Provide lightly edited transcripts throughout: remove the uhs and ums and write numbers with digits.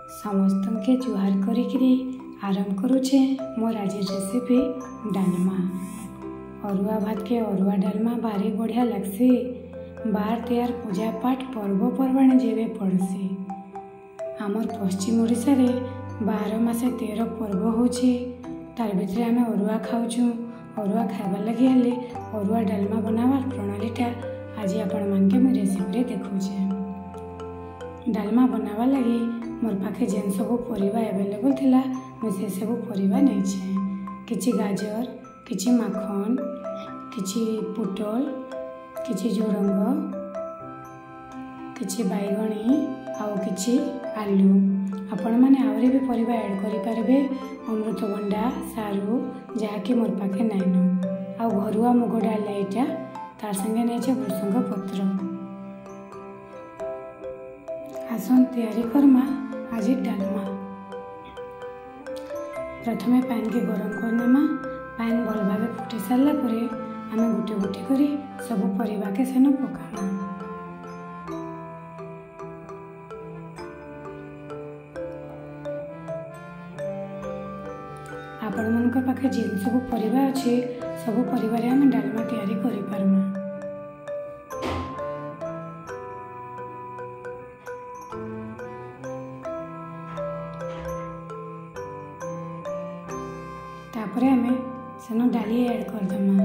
समस्त के जुहार करी आरंभ करुचे मोर आज रेसिपी डालमा। अरुआ भात के अरुआ डालमा भारी बढ़िया लगसी। बार तैयार पूजा पाठ पर्वपर्वाणी जेबे पड़सी। आमर पश्चिम ओडिशा रे 12 मासे 13 पर्व होची। तार भितर आमे अरुआ खाऊचु। अरुआ खाइबा लगी हेले अरुआ डालमा बनावार प्रणालीटा आज आपण मानके मुझे रेसिपी देखुचे। डालमा बनावा लगी मोर पाखे जेन सब परिबा अवेलेबल थिला मुझे सब परिबा नैछे। किछि गाजर, किछि माखन, किछि पुटल, किछि झुडंग, किछि बैगणी आउ किछि आलू। आपण माने आवरे भी परिबा ऐड करि पारबे। अमृतभंडा, सारू जहाँकि मोर पाखे नाइनो। आउ घरुआ मुग डाल एटा तार संगे नैछे भृसंग पत्र। आसन तैयारी करमा आज डालमा। प्रथमे पैन के गरम करनेमा। पैन भल भावे फुटी सारला परे आमे गुटे गुटे करी सब परिबा के सेन पकामा। आपण मनक पाखे जेन सब परिबा अछि सब परिबा रे आमे डालमा तैयारी करि पारमा। तापरे आमे सेनो डाली ऐड कर दमा।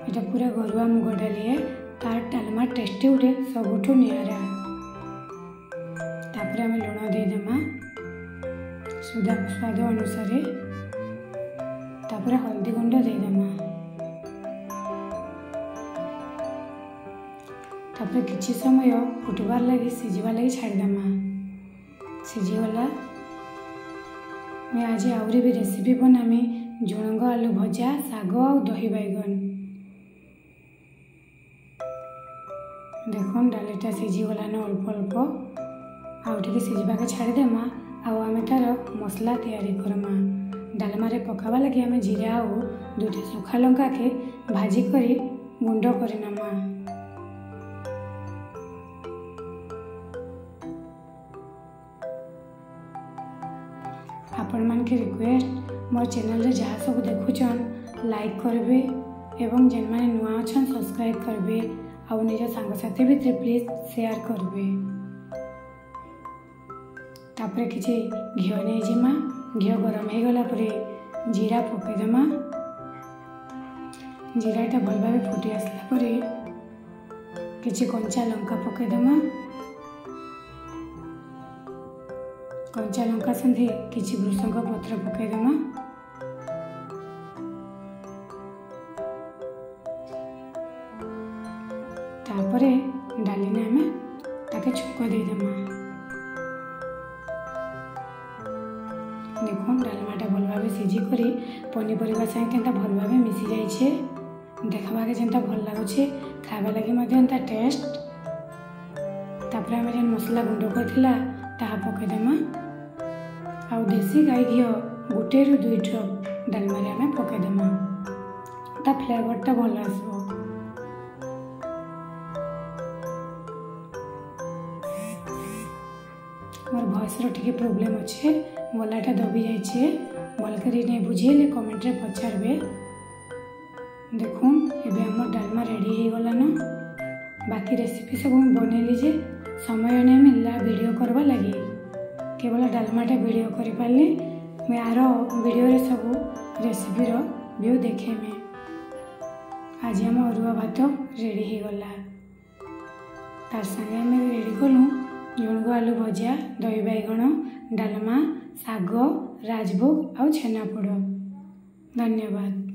एटा पूरा घरुआ मुग डाली है। तार डालमा टेस्टी उठे सबुठु नियारा। तापरे आमे लुण दे दमा स्वाद अनुसार। तापरे हल्दी गुंड दे दमा। तापरे किछि समय फुटबार लगी सिझिबार लगी छाड़ी दमा। सिझिगला मैं आज आउरी भी रेसिपी बनामी झुडंग आलू भजा, साग और दही बैगन। देखो डालीटा सिझीगला न अल्प अल्प आउटे सिझा के छाड़देमा। आमे तार मसला तैयारी करमा। डालमा रे पकावा लगी आमे जीरा और 2टा सुखा लंका के भाजी करी गुंड करनमा। आपण मान के रिक्वेस्ट मोर चैनल रे जहाँ सब देखुचन लाइक करबे एवं जेन माने नुआ अछन सब्सक्राइब करबे आ निज सांगसाथी भितर प्लीज शेयर करबे। तापरे किछि घिओ नै जिमा। घिओ गरम हे गला परे जीरा पके दमा। जीराटा भल भाबे फुटी आसला परे किछि कंचा लंका पके दमा। कंचा लंका संगे किछि भृसंग पत्र पके दमा। तापरे डाली ने आमे ताके छुक दे दमा। देखो डालमाटा भल भाबे सिझी करी पनीपरिबा संगे केनता भल भाबे मिसी जाइछे। देखबा के जेनता भल लागुछे खाइबा लागि मध्ये एनता टेस्ट। तापरे आमे जेन मसला गुंड करथिला ताहा पके दमा। आउ देसी गाई घिओ 1 ରୁ 2 ड्रप डालमा रे आमे पके दमा। ता फ्लेवरटा भल आसबो। मोर भॉइस रो ठीक प्रॉब्लम अच्छे। गलाटा दबी जाइछे। भल करी नै बुझेले कमेंट रे पछारबे। देखुन एबे हमर डालमा रेडी हे गला न। बाकी रेसिपी सब हम बनेली जे समय नै मिलला वीडियो करबा लागि। केवल डालमाटा वीडियो करि पारली। मैं आर वीडियो रे सब रेसिपी रो व्यू देखेमे। आज हम अरुआ भात रेडी हे गला। तार संगे हम रेडी कलु झुडंग आलू भजा, दही बैगण, डालमा, साग, राजभोग और छेनापोड़। धन्यवाद।